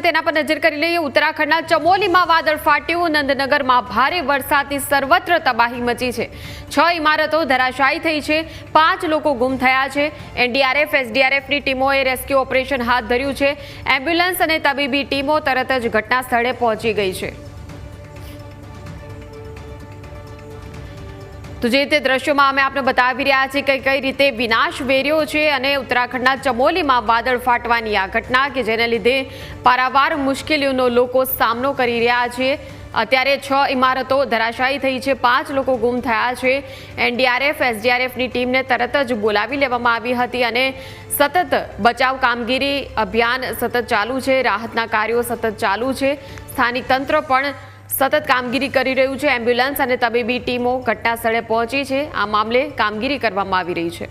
તેના પર નજર કરી લઈએ। ઉત્તરાખંડના ચમોલીમાં વાદળ ફાટ્યું। નંદનગરમાં ભારે વરસાદથી સર્વત્ર તબાહી મચી છે। 6 ઇમારતો ધરાશાયી થઈ છે। 5 લોકો ગુમ થયા છે। એનડીઆરએફ એસડીઆરએફની ટીમોએ રેસ્ક્યુ ઓપરેશન હાથ ધર્યું છે। એમ્બ્યુલન્સ અને તબીબી ટીમો તરત જ ઘટના સ્થળે પહોંચી ગઈ છે। તો જે તે દ્રશ્યોમાં અમે આપને બતાવી રહ્યા છીએ કે કઈ રીતે વિનાશ વેર્યો છે અને ઉત્તરાખંડના ચમોલીમાં વાદળ ફાટવાની આ ઘટના કે જેને લીધે પારાવાર મુશ્કેલીઓનો લોકો સામનો કરી રહ્યા છે। અત્યારે 6 ઇમારતો ધરાશાયી થઈ છે। 5 લોકો ગુમ થયા છે। એનડીઆરએફ એસડીઆરએફની ટીમને તરત જ બોલાવી લેવામાં આવી હતી અને સતત બચાવ કામગીરી અભિયાન સતત ચાલુ છે। રાહતના કાર્યો સતત ચાલુ છે। સ્થાનિક તંત્ર પણ સતત કામગીરી કરી રહ્યું છે। એમ્બ્યુલન્સ અને તબીબી ટીમો ઘટના સ્થળે પહોંચી છે। આ મામલે કામગીરી કરવામાં આવી રહી છે।